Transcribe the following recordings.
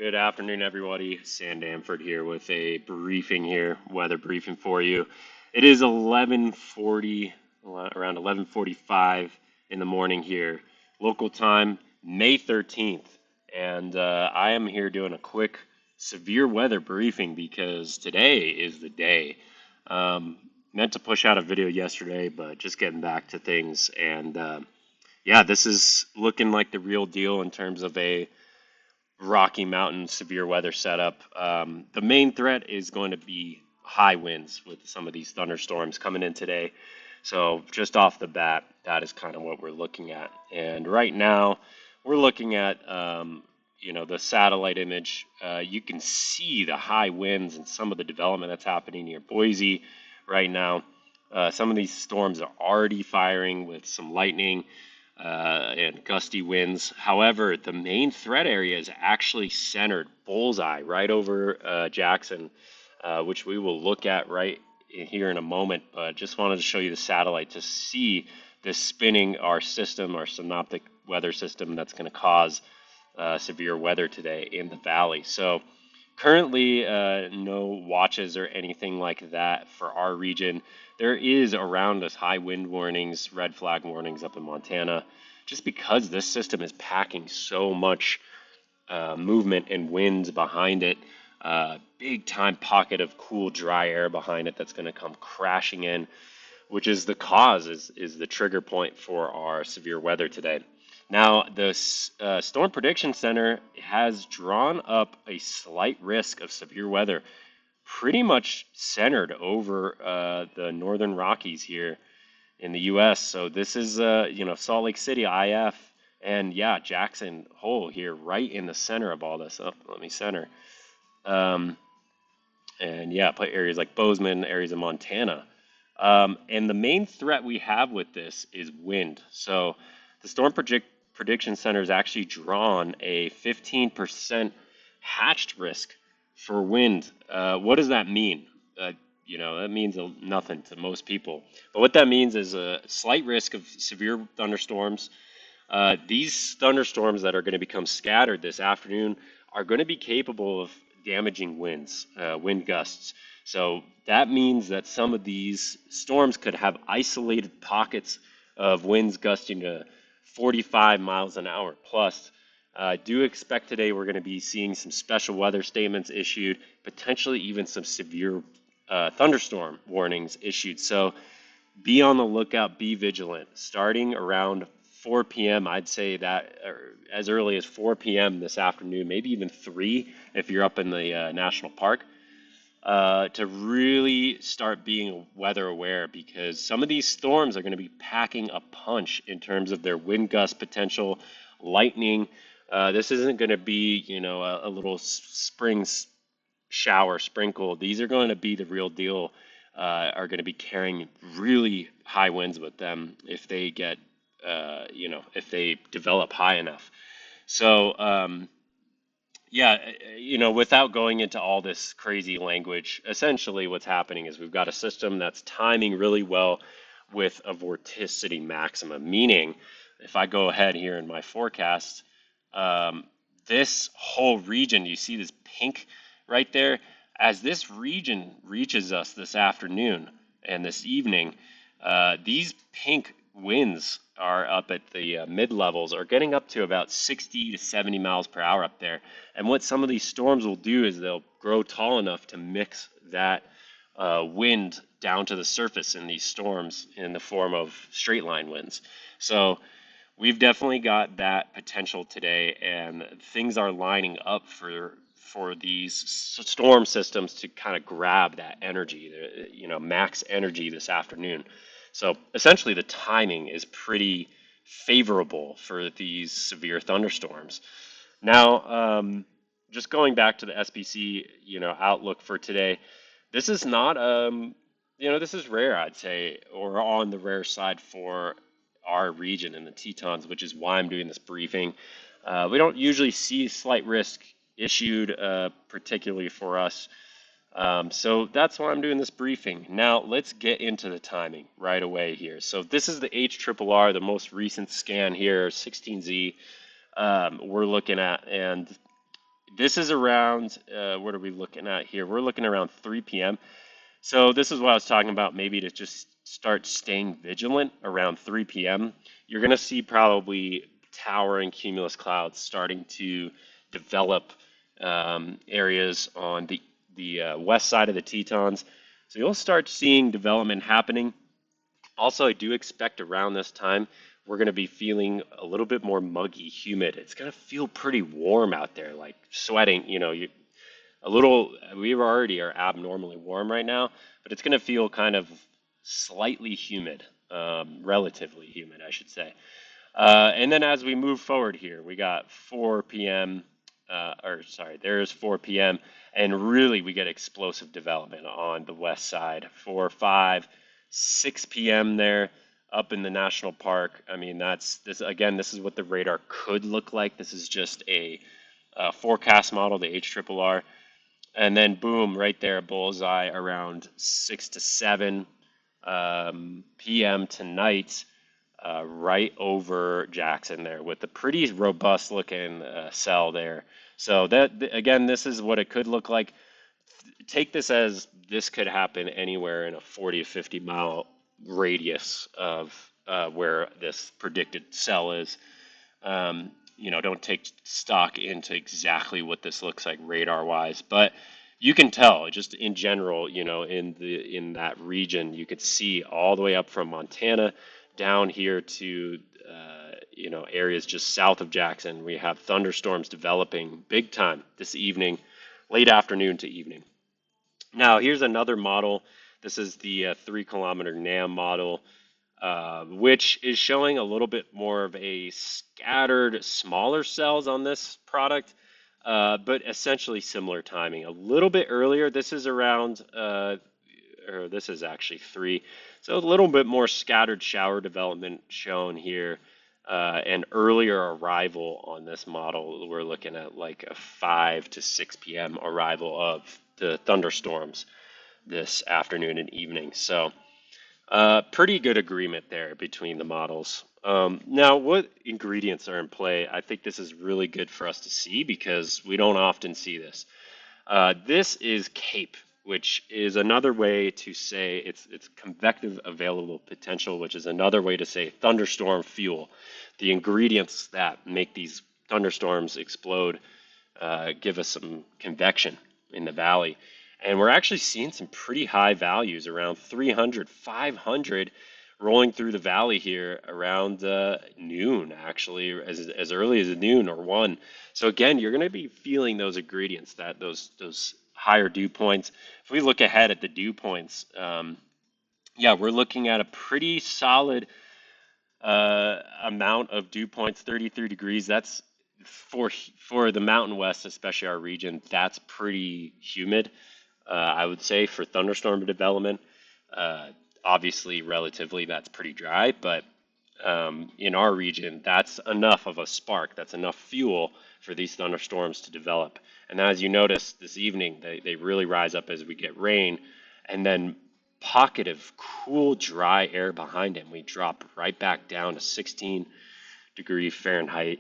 Good afternoon, everybody. Sam Danford here with a briefing here, weather briefing for you. It is 11:40, around 11:45 in the morning here, local time, May 13th, and I am here doing a quick severe weather briefing because today is the day. Um, Meant to push out a video yesterday, but just getting back to things, and yeah, this is looking like the real deal in terms of a Rocky Mountain severe weather setup. The main threat is going to be high winds with some of these thunderstorms coming in today. So just off the bat, that is kind of what we're looking at. And right now, we're looking at the satellite image. You can see the high winds and some of the development that's happening near Boise right now. Some of these storms are already firing with some lightning and gusty winds. However, the main threat area is actually centered bullseye right over Jackson, which we will look at right here in a moment. But just wanted to show you the satellite to see this spinning our system, our synoptic weather system that's going to cause severe weather today in the valley. So currently, no watches or anything like that for our region. There is around us high wind warnings, red flag warnings up in Montana, just because this system is packing so much movement and winds behind it. Big time pocket of cool, dry air behind it that's going to come crashing in, which is the cause, is the trigger point for our severe weather today. Now, the Storm Prediction Center has drawn up a slight risk of severe weather, pretty much centered over the northern Rockies here in the U.S. So this is, Salt Lake City, IF, and yeah, Jackson Hole here, right in the center of all this. Oh, let me center. Um, and yeah, areas like Bozeman, areas of Montana. And the main threat we have with this is wind. So the Prediction Center has actually drawn a 15% hatched risk for wind. What does that mean? That means nothing to most people. But what that means is a slight risk of severe thunderstorms. These thunderstorms that are going to become scattered this afternoon are going to be capable of damaging winds, wind gusts. So that means that some of these storms could have isolated pockets of winds gusting to 45 miles an hour plus. I do expect today we're going to be seeing some special weather statements issued, potentially even some severe thunderstorm warnings issued. So be on the lookout, be vigilant. Starting around 4 p.m., I'd say that as early as 4 p.m. this afternoon, maybe even 3 if you're up in the national park, to really start being weather aware because some of these storms are going to be packing a punch in terms of their wind gust potential, lightning. This isn't going to be, a little spring shower sprinkle. These are going to be the real deal. Are going to be carrying really high winds with them if they get, if they develop high enough. So, yeah, without going into all this crazy language, essentially what's happening is we've got a system that's timing really well with a vorticity maximum, meaning if I go ahead here in my forecast, this whole region, you see this pink right there, as this region reaches us this afternoon and this evening, these pink winds are up at the mid levels, are getting up to about 60 to 70 miles per hour up there. And what some of these storms will do is they'll grow tall enough to mix that wind down to the surface in these storms in the form of straight line winds. So we've definitely got that potential today, and things are lining up for these storm systems to kind of grab that energy, max energy this afternoon. So essentially, the timing is pretty favorable for these severe thunderstorms. Now, just going back to the SPC, outlook for today, this is not, this is rare, I'd say, or on the rare side for our region in the Tetons, which is why I'm doing this briefing. We don't usually see slight risk issued, particularly for us. So that's why I'm doing this briefing. Now let's get into the timing right away here. So this is the HRRR, the most recent scan here, 16Z we're looking at. And This is around, what are we looking at here? We're looking around 3 p.m. So this is what I was talking about, maybe to just start staying vigilant around 3 p.m. You're going to see probably towering cumulus clouds starting to develop areas on the west side of the Tetons. So you'll start seeing development happening. Also, I do expect around this time we're going to be feeling a little bit more muggy, humid. It's going to feel pretty warm out there, like sweating. A little, we already are abnormally warm right now, but it's going to feel kind of slightly humid, relatively humid, I should say. And then as we move forward here, we got 4 p.m. Or sorry, there's 4 p.m. And really we get explosive development on the west side. 4, 5, 6 p.m. there up in the national park. I mean, that's this again. This is what the radar could look like. This is just a forecast model, the HRRR. And then boom, right there, bullseye around 6 to 7 p.m. tonight, right over Jackson there with a pretty robust looking cell there. So that again, this is what it could look like. Take this as this could happen anywhere in a 40 to 50 mile radius of where this predicted cell is. Don't take stock into exactly what this looks like radar wise, but you can tell just in general, in that region, you could see all the way up from Montana down here to areas just south of Jackson. We have thunderstorms developing big time this evening, late afternoon to evening. Now, here's another model. This is the 3 kilometer NAM model, which is showing a little bit more of a scattered, smaller cells on this product, but essentially similar timing. A little bit earlier, this is around, or this is actually 3. So a little bit more scattered shower development shown here. An earlier arrival on this model. We're looking at like a 5 to 6 p.m. arrival of the thunderstorms this afternoon and evening. So pretty good agreement there between the models. Now, what ingredients are in play? I think this is really good for us to see because we don't often see this. This is CAPE, which is another way to say it's convective available potential, which is another way to say thunderstorm fuel. The ingredients that make these thunderstorms explode give us some convection in the valley. And we're actually seeing some pretty high values around 300, 500 rolling through the valley here around noon, actually, as early as noon or 1. So again, you're going to be feeling those ingredients, that those higher dew points. If we look ahead at the dew points, we're looking at a pretty solid amount of dew points, 33 degrees. That's for the Mountain West, especially our region, that's pretty humid. I would say for thunderstorm development, obviously relatively that's pretty dry, but in our region, that's enough of a spark, that's enough fuel for these thunderstorms to develop. And as you notice this evening, they really rise up as we get rain, and then pocket of cool, dry air behind it. We drop right back down to 16-degree Fahrenheit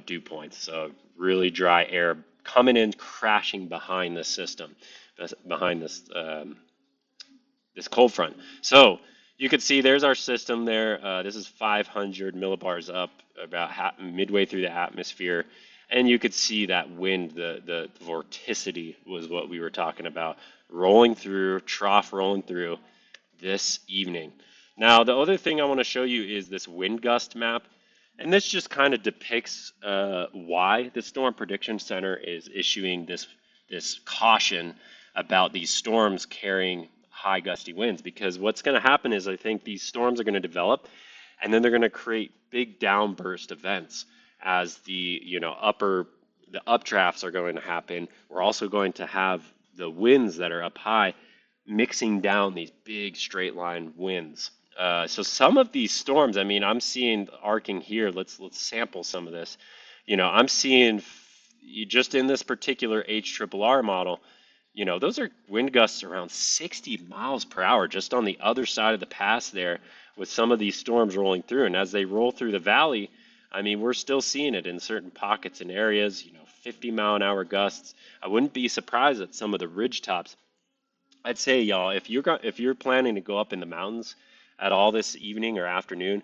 dew points. So really dry air coming in, crashing behind the system, behind this cold front. So you can see there's our system there. This is 500 millibars up, about midway through the atmosphere. And you could see that wind, the vorticity was what we were talking about, rolling through, trough rolling through this evening. Now, the other thing I want to show you is this wind gust map. And this just kind of depicts why the Storm Prediction Center is issuing this caution about these storms carrying high gusty winds. Because what's going to happen is I think these storms are going to develop, and then they're going to create big downburst events as the updrafts are going to happen. We're also going to have the winds that are up high mixing down these big straight line winds. So some of these storms, I mean, I'm seeing arcing here. Let's sample some of this. I'm seeing just in this particular HRRR model, those are wind gusts around 60 miles per hour just on the other side of the pass there with some of these storms rolling through. And as they roll through the valley, I mean, we're still seeing it in certain pockets and areas, 50-mile-an-hour gusts. I wouldn't be surprised at some of the ridge tops. I'd say, y'all, if you're planning to go up in the mountains at all this evening or afternoon,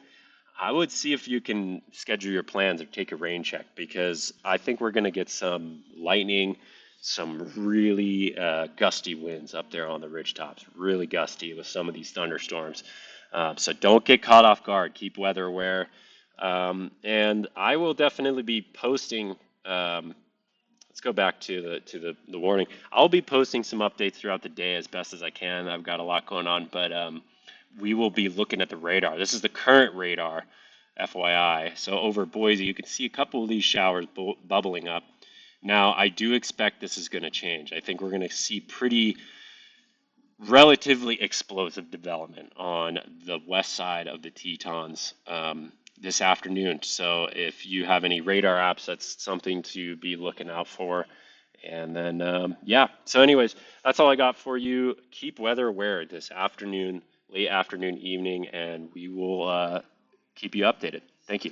I would see if you can schedule your plans or take a rain check because I think we're going to get some lightning, some really gusty winds up there on the ridge tops, really gusty with some of these thunderstorms. So don't get caught off guard. Keep weather aware. And I will definitely be posting. Let's go back to the warning. I'll be posting some updates throughout the day as best as I can. I've got a lot going on, but we will be looking at the radar. This is the current radar, FYI. So over Boise, you can see a couple of these showers bubbling up. Now, I do expect this is going to change. I think we're going to see pretty relatively explosive development on the west side of the Tetons this afternoon. So if you have any radar apps, that's something to be looking out for. And then, yeah. So anyways, that's all I got for you. Keep weather aware this afternoon, late afternoon, evening, and we will keep you updated. Thank you.